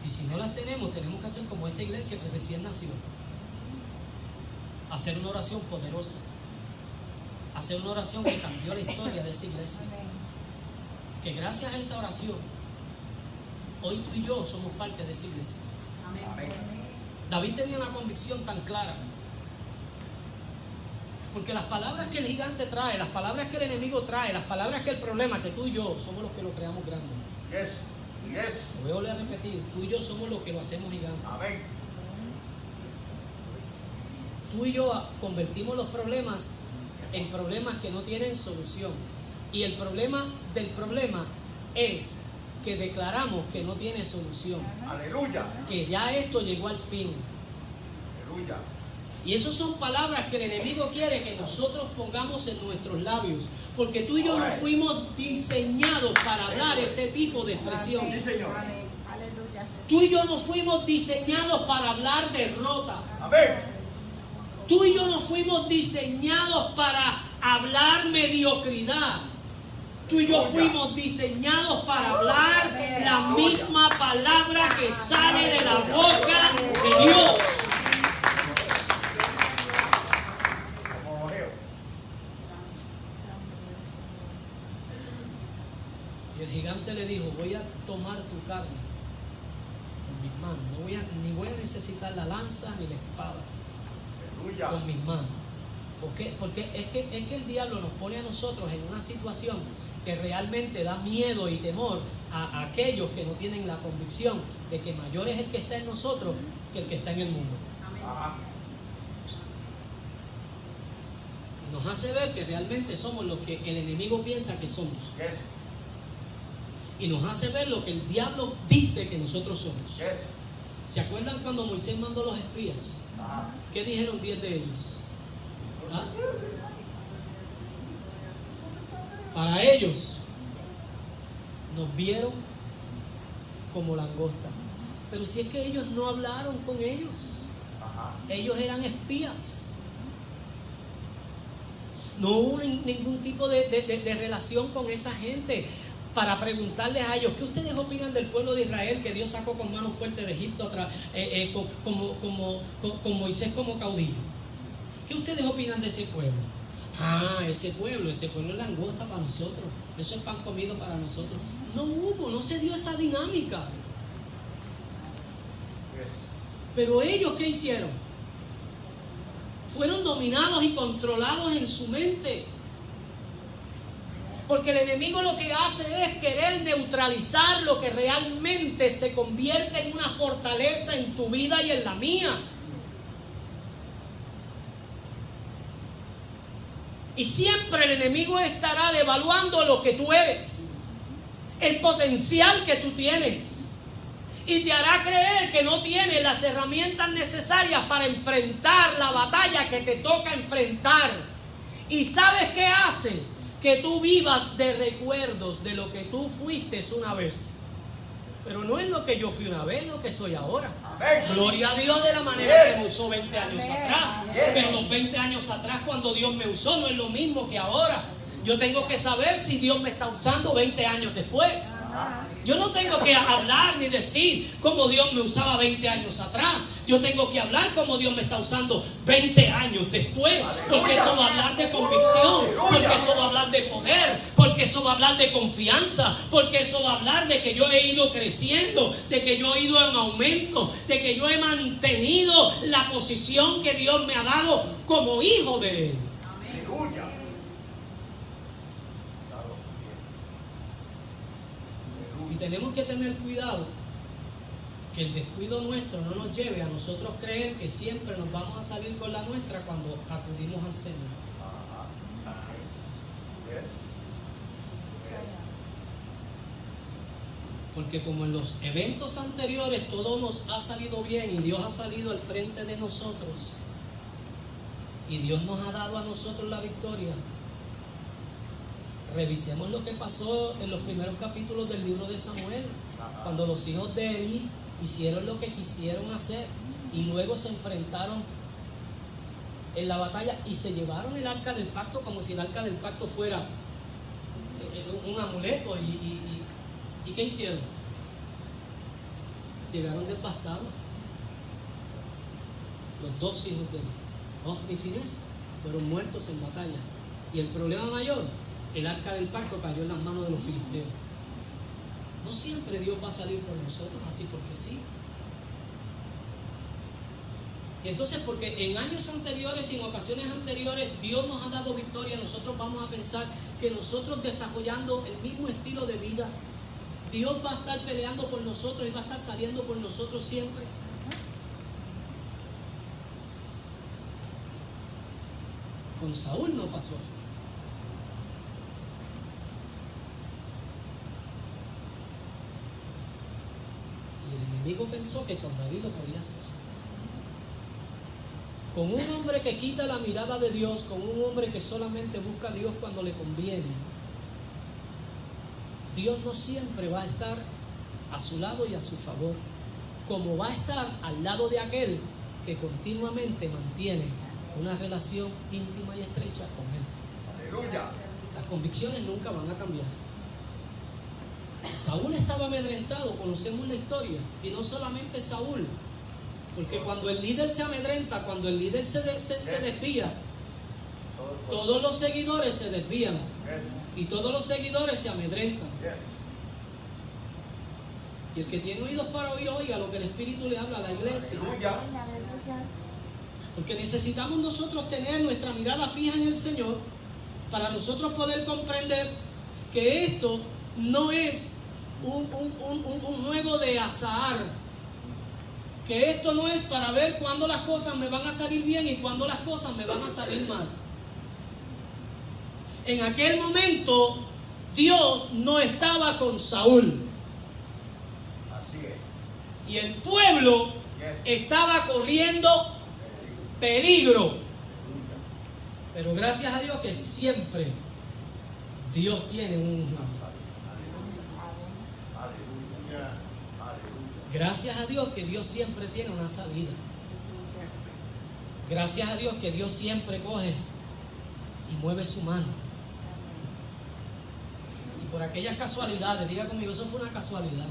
Y si no las tenemos, tenemos que hacer como esta iglesia que recién nació. Hacer una oración poderosa. Hacer una oración que cambió la historia de esa iglesia. Que gracias a esa oración, hoy tú y yo somos parte de esa iglesia. David tenía una convicción tan clara. Porque las palabras que el gigante trae, las palabras que el enemigo trae, las palabras que el problema, que tú y yo somos los que lo creamos grande. Yes. Yes. Lo voy a volver a repetir, tú y yo somos los que lo hacemos gigante. Amén. Tú y yo convertimos los problemas en problemas que no tienen solución. Y el problema del problema es que declaramos que no tiene solución. Aleluya. Que ya esto llegó al fin. Aleluya. Y esas son palabras que el enemigo quiere que nosotros pongamos en nuestros labios. Porque tú y yo no fuimos diseñados para hablar ese tipo de expresión. Sí, Señor. Tú y yo no fuimos diseñados para hablar derrota. Amén. Tú y yo no fuimos diseñados para hablar mediocridad. Tú y yo fuimos diseñados para hablar la misma palabra que sale de la boca de Dios. Como ojeo. Y el gigante le dijo, voy a tomar tu carne con mis manos. Ni voy a necesitar la lanza ni la espada. Aleluya. Con mis manos. Porque es que el diablo nos pone a nosotros en una situación que realmente da miedo y temor a aquellos que no tienen la convicción de que mayor es el que está en nosotros que el que está en el mundo. Ajá. Y nos hace ver que realmente somos lo que el enemigo piensa que somos. Yes. Y nos hace ver lo que el diablo dice que nosotros somos. Yes. ¿Se acuerdan cuando Moisés mandó los espías? Ajá. ¿Qué dijeron 10 de ellos? ¿Ah? Para ellos Nos vieron como langosta. Pero si es que ellos no hablaron con ellos. Ellos eran espías. No hubo ningún tipo de relación con esa gente para preguntarles a ellos: ¿qué ustedes opinan del pueblo de Israel que Dios sacó con mano fuerte de Egipto con Moisés como caudillo? ¿Qué ustedes opinan de ese pueblo? Ese pueblo es langosta para nosotros, eso es pan comido para nosotros. No se dio esa dinámica. Pero ellos, ¿qué hicieron? Fueron dominados y controlados en su mente. Porque el enemigo lo que hace es querer neutralizar lo que realmente se convierte en una fortaleza en tu vida y en la mía. Y siempre el enemigo estará devaluando lo que tú eres, el potencial que tú tienes, y te hará creer que no tienes las herramientas necesarias para enfrentar la batalla que te toca enfrentar. ¿Y sabes qué hace? Que tú vivas de recuerdos de lo que tú fuiste una vez. Pero no es lo que yo fui una vez, es lo que soy ahora. Amén. Gloria a Dios de la manera que me usó 20 años atrás. Pero los 20 años atrás, cuando Dios me usó, no es lo mismo que ahora. Yo tengo que saber si Dios me está usando 20 años después. Yo no tengo que hablar ni decir cómo Dios me usaba 20 años atrás. Yo tengo que hablar como Dios me está usando 20 años después. Porque eso va a hablar de convicción. Porque eso va a hablar de poder. Porque eso va a hablar de confianza. Porque eso va a hablar de que yo he ido creciendo. De que yo he ido en aumento. De que yo he mantenido la posición que Dios me ha dado como hijo de Él. Aleluya. Y tenemos que tener cuidado que el descuido nuestro no nos lleve a nosotros creer que siempre nos vamos a salir con la nuestra cuando acudimos al Señor. Porque como en los eventos anteriores todo nos ha salido bien y Dios ha salido al frente de nosotros y Dios nos ha dado a nosotros la victoria, revisemos lo que pasó en los primeros capítulos del libro de Samuel, cuando los hijos de Elí hicieron lo que quisieron hacer y luego se enfrentaron en la batalla y se llevaron el arca del pacto como si el arca del pacto fuera un amuleto. ¿Y qué hicieron? Llegaron devastados. Los dos hijos de Elí, Ofni y Finés, fueron muertos en batalla. Y el problema mayor, el arca del pacto cayó en las manos de los filisteos. No siempre Dios va a salir por nosotros así porque sí. Y entonces, porque en años anteriores y en ocasiones anteriores Dios nos ha dado victoria, nosotros vamos a pensar que nosotros desarrollando el mismo estilo de vida, Dios va a estar peleando por nosotros y va a estar saliendo por nosotros siempre. Con Saúl no pasó así. El enemigo pensó que con David lo podía hacer. Con un hombre que quita la mirada de Dios, con un hombre que solamente busca a Dios cuando le conviene, Dios no siempre va a estar a su lado y a su favor, como va a estar al lado de aquel que continuamente mantiene una relación íntima y estrecha con Él. Aleluya. Las convicciones nunca van a cambiar. Saúl estaba amedrentado, conocemos la historia, y no solamente Saúl, porque cuando el líder se amedrenta, cuando el líder se desvía, todos los seguidores se desvían y todos los seguidores se amedrentan. Y el que tiene oídos para oír, oiga lo que el Espíritu le habla a la iglesia. Aleluya. Porque necesitamos nosotros tener nuestra mirada fija en el Señor para nosotros poder comprender que esto no es un juego de azar, que esto no es para ver cuándo las cosas me van a salir bien y cuándo las cosas me van a salir mal. En aquel momento Dios no estaba con Saúl. Así es. Y el pueblo estaba corriendo peligro. Pero gracias a Dios que siempre Dios tiene un Gracias a Dios que Dios siempre tiene una salida. Gracias a Dios que Dios siempre coge y mueve su mano. Y por aquellas casualidades, diga conmigo, eso fue una casualidad.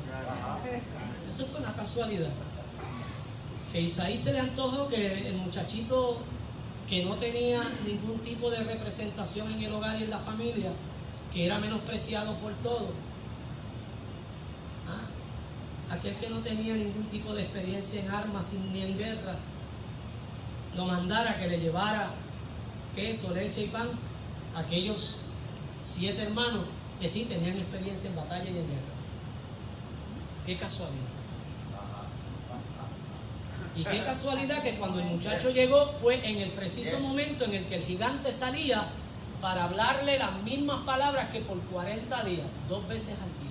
Eso fue una casualidad. Que a Isaí se le antojó que el muchachito que no tenía ningún tipo de representación en el hogar y en la familia, que era menospreciado por todos, aquel que no tenía ningún tipo de experiencia en armas ni en guerra, lo mandara que le llevara queso, leche y pan a aquellos 7 hermanos que sí tenían experiencia en batalla y en guerra. Qué casualidad. Y qué casualidad que cuando el muchacho llegó fue en el preciso momento en el que el gigante salía para hablarle las mismas palabras que por 40 días, 2 veces al día.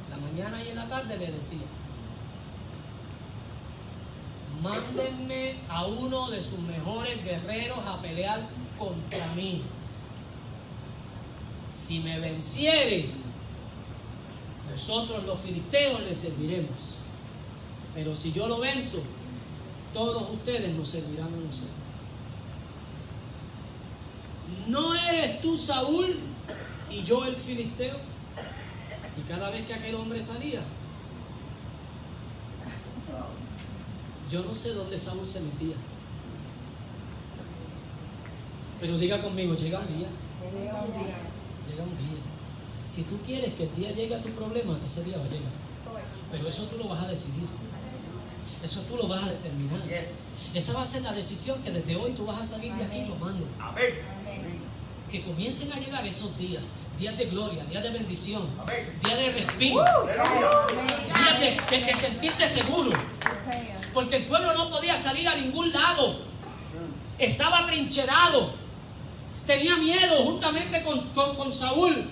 La mañana y en la tarde le decía: mándenme a uno de sus mejores guerreros a pelear contra mí. Si me venciere, nosotros los filisteos le serviremos. Pero si yo lo venzo, todos ustedes nos servirán a nosotros. ¿No eres tú Saúl y yo el filisteo? Y cada vez que aquel hombre salía, yo no sé dónde Saúl se metía. Pero diga conmigo, llega un día. Llega un día. Si tú quieres que el día llegue a tu problema, ese día va a llegar. Pero eso tú lo vas a decidir. Eso tú lo vas a determinar. Esa va a ser la decisión que desde hoy tú vas a salir de aquí tomando. Amén. Que comiencen a llegar esos días. Días de gloria, días de bendición, Amén. días de respiro, días de sentirte seguro. Porque el pueblo no podía salir a ningún lado. Estaba trincherado. Tenía miedo juntamente con Saúl.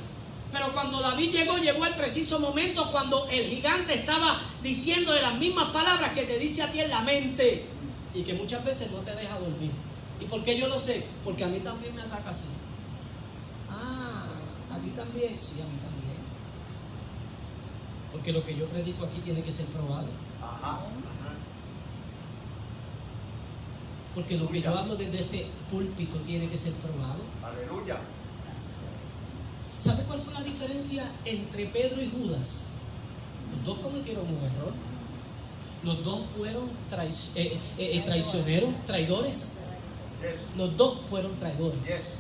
Pero cuando David llegó al preciso momento cuando el gigante estaba diciéndole las mismas palabras que te dice a ti en la mente y que muchas veces no te deja dormir. ¿Y por qué yo lo sé? Porque a mí también me ataca así. ¿A ti también? Sí, a mí también. Porque lo que yo predico aquí tiene que ser probado. Porque lo que yo hablo desde este púlpito tiene que ser probado. Aleluya. ¿Sabe cuál fue la diferencia entre Pedro y Judas? Los dos cometieron un error. Los dos fueron traicioneros, traidores. Los dos fueron traidores.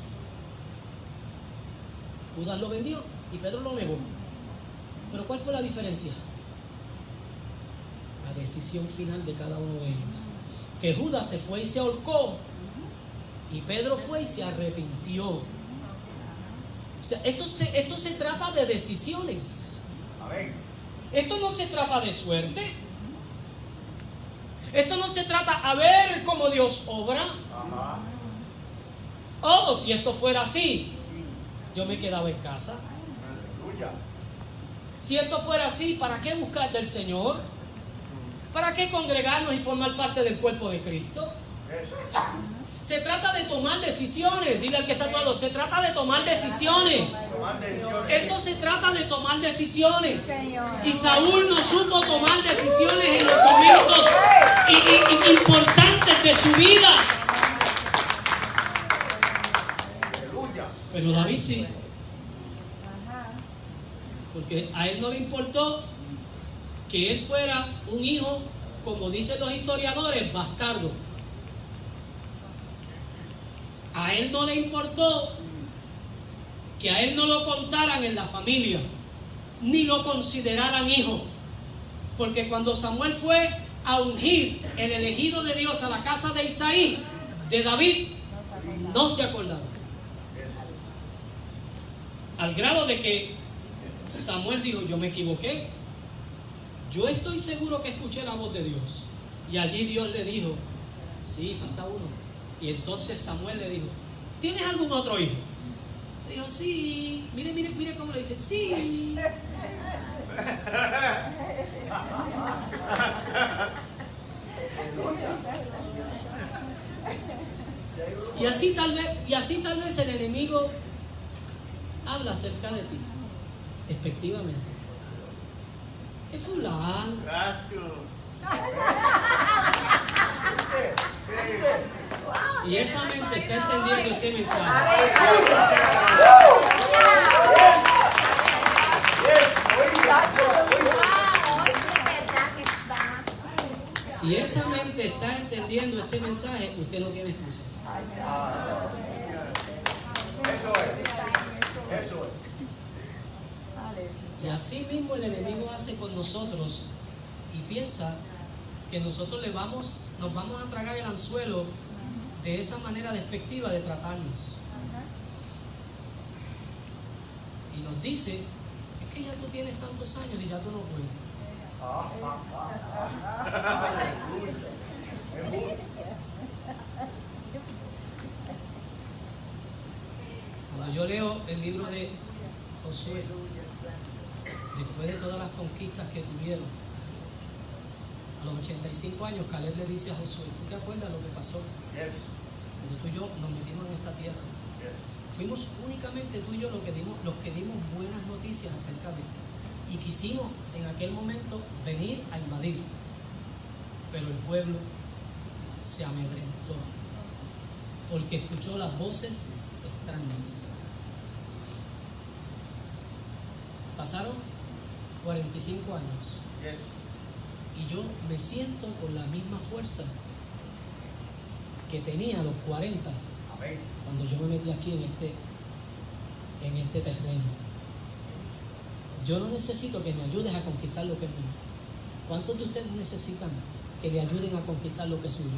Judas lo vendió y Pedro lo negó. Pero ¿cuál fue la diferencia? La decisión final de cada uno de ellos. Que Judas se fue y se ahorcó y Pedro fue y se arrepintió. O sea, esto se trata de decisiones. Amén. Esto no se trata de suerte. Esto no se trata a ver cómo Dios obra. Oh, si esto fuera así, yo me quedaba en casa. Aleluya. Si esto fuera así, ¿para qué buscar del Señor? ¿Para qué congregarnos y formar parte del cuerpo de Cristo? Se trata de tomar decisiones. Dile al que está a tu lado, se trata de tomar decisiones. Esto se trata de tomar decisiones. Y Saúl no supo tomar decisiones en los momentos importantes de su vida. Pero David sí. Porque a él no le importó que él fuera un hijo, como dicen los historiadores, bastardo. A él no le importó que a él no lo contaran en la familia, ni lo consideraran hijo. Porque cuando Samuel fue a ungir el elegido de Dios a la casa de Isaí, de David, no se acordaron. Al grado de que Samuel dijo, yo me equivoqué. Yo estoy seguro que escuché la voz de Dios. Y allí Dios le dijo, sí, falta uno. Y entonces Samuel le dijo, ¿tienes algún otro hijo? Le dijo, sí. Mire cómo le dice, sí. Y así tal vez el enemigo habla acerca de ti, despectivamente. Es fulano. Si esa mente está entendiendo este mensaje, si esa mente está entendiendo este mensaje, usted no tiene excusa. Eso es. Y así mismo el enemigo hace con nosotros y piensa que nosotros nos vamos a tragar el anzuelo de esa manera despectiva de tratarnos. Y nos dice, es que ya tú tienes tantos años y ya tú no puedes. Cuando yo leo el libro de Josué, después de todas las conquistas que tuvieron, a los 85 años, Caleb le dice a Josué, ¿tú te acuerdas lo que pasó? Cuando tú y yo nos metimos en esta tierra. Fuimos únicamente tú y yo los que dimos buenas noticias acerca de esto. Y quisimos en aquel momento venir a invadir. Pero el pueblo se amedrentó porque escuchó las voces extrañas. Pasaron 45 años. Y yo me siento con la misma fuerza que tenía a los 40. Amén. Cuando yo me metí aquí en este terreno. Yo no necesito que me ayudes a conquistar lo que es mío. ¿Cuántos de ustedes necesitan que le ayuden a conquistar lo que es suyo?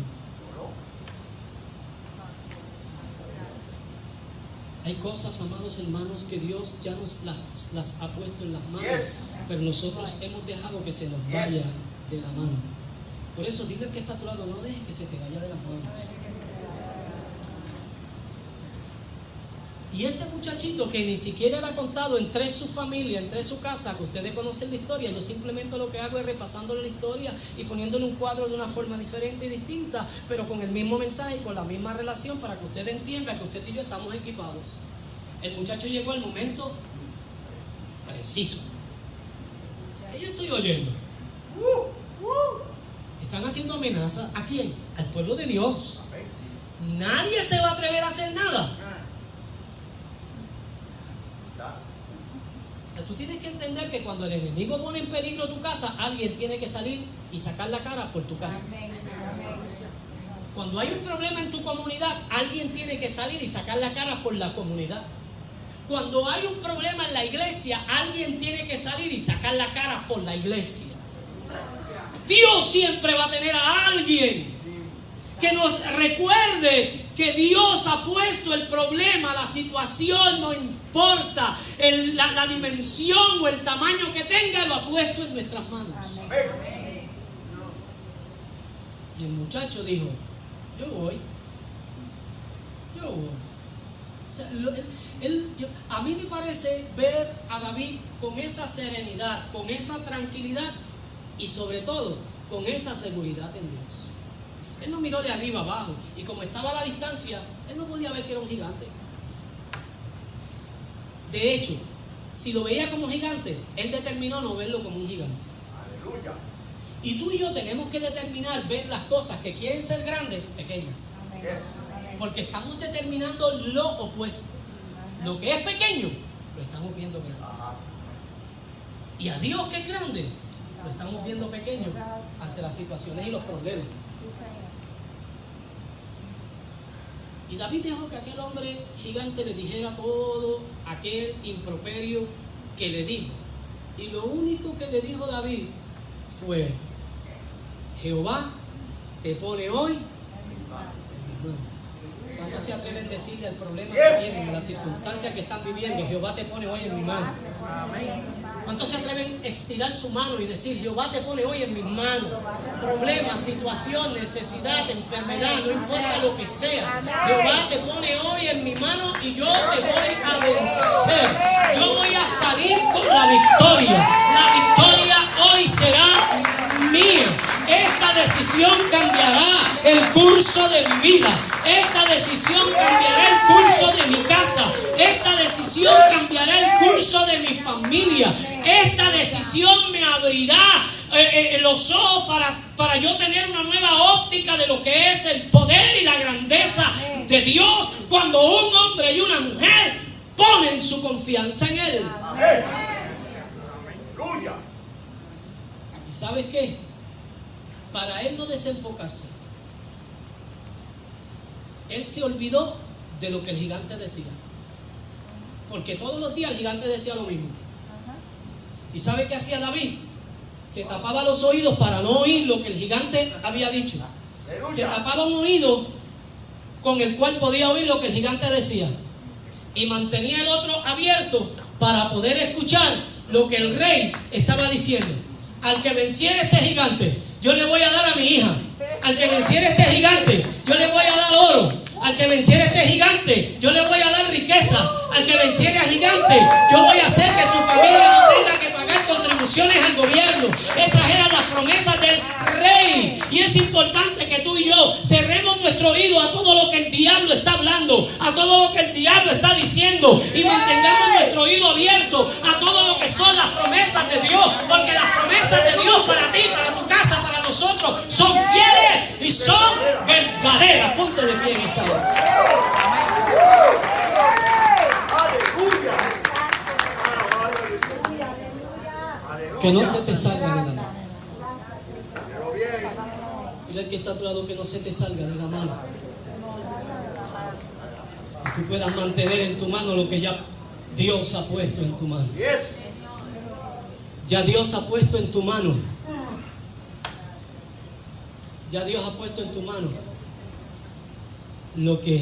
Hay cosas, amados hermanos, que Dios ya nos las ha puesto en las manos, pero nosotros hemos dejado que se nos vaya de la mano. Por eso, dile al que está a tu lado, no dejes que se te vaya de las manos. Y este muchachito que ni siquiera era contado entre su familia, entre su casa, que ustedes conocen la historia, yo simplemente lo que hago es repasándole la historia y poniéndole un cuadro de una forma diferente y distinta, pero con el mismo mensaje y con la misma relación para que usted entienda que usted y yo estamos equipados. El muchacho llegó al momento preciso. ¿Qué yo estoy oyendo? Están haciendo amenazas. ¿A quién? Al pueblo de Dios. Nadie se va a atrever a hacer nada. O sea, tú tienes que entender que cuando el enemigo pone en peligro tu casa, alguien tiene que salir y sacar la cara por tu casa. Cuando hay un problema en tu comunidad, alguien tiene que salir y sacar la cara por la comunidad. Cuando hay un problema en la iglesia, alguien tiene que salir y sacar la cara por la iglesia. Dios siempre va a tener a alguien que nos recuerde que Dios ha puesto el problema, la situación, no importa la dimensión o el tamaño que tenga, lo ha puesto en nuestras manos. Y el muchacho dijo, yo voy. O sea, a mí me parece ver a David con esa serenidad, con esa tranquilidad y sobre todo con esa seguridad en Dios. Él no miró de arriba abajo y como estaba a la distancia, él no podía ver que era un gigante. De hecho, si lo veía como gigante, él determinó no verlo como un gigante. Aleluya. Y tú y yo tenemos que determinar ver las cosas que quieren ser grandes, pequeñas. Porque estamos determinando lo opuesto. Lo que es pequeño, lo estamos viendo grande. Y a Dios que es grande, lo estamos viendo pequeño ante las situaciones y los problemas. Y David dejó que aquel hombre gigante le dijera todo aquel improperio que le dijo. Y lo único que le dijo David fue: Jehová te pone hoy en mis manos. ¿Cuántos se atreven a decirle al problema que tienen, a las circunstancias que están viviendo? Jehová te pone hoy en mi mano. ¿Cuántos se atreven a estirar su mano y decir: Jehová te pone hoy en mis manos? Problema, situación, necesidad, enfermedad, no importa lo que sea. Jehová te pone hoy en mi mano y yo te voy a vencer. Yo voy a salir con la victoria. La victoria hoy será mía. Esta decisión cambiará el curso de mi vida. Esta decisión cambiará el curso de mi casa. Esta decisión cambiará el curso de mi familia. Esta decisión revelación me abrirá los ojos para yo tener una nueva óptica de lo que es el poder y la grandeza de Dios cuando un hombre y una mujer ponen su confianza en Él. Amén. Aleluya. ¿Y sabes qué? Para él no desenfocarse, él se olvidó de lo que el gigante decía. Porque todos los días el gigante decía lo mismo. ¿Y sabe qué hacía David? Se tapaba los oídos para no oír lo que el gigante había dicho. Se tapaba un oído con el cual podía oír lo que el gigante decía. Y mantenía el otro abierto para poder escuchar lo que el rey estaba diciendo. Al que venciera este gigante, yo le voy a dar a mi hija. Al que venciera este gigante, yo le voy a dar oro. Al que venciera este gigante, yo le voy a dar riqueza. Al que venciera al gigante, yo voy a hacer que su familia no tenga que pagar contribuciones al gobierno. Esas eran las promesas del rey. Y es importante que tú y yo cerremos nuestro oído a todo lo que el diablo está hablando, a todo lo que el diablo está diciendo, y mantengamos nuestro oído abierto a todo lo que son las promesas de Dios, porque las promesas de Dios para ti, para tu casa, para nosotros, son fieles y son verdaderas. Ponte de pie en esta hora. Que no se te salga de la mano. Dile al que está a tu lado que no se te salga de la mano. Que tú puedas mantener en tu mano lo que ya Dios ha puesto en tu mano. Ya Dios ha puesto en tu mano. Ya Dios ha puesto en tu mano lo que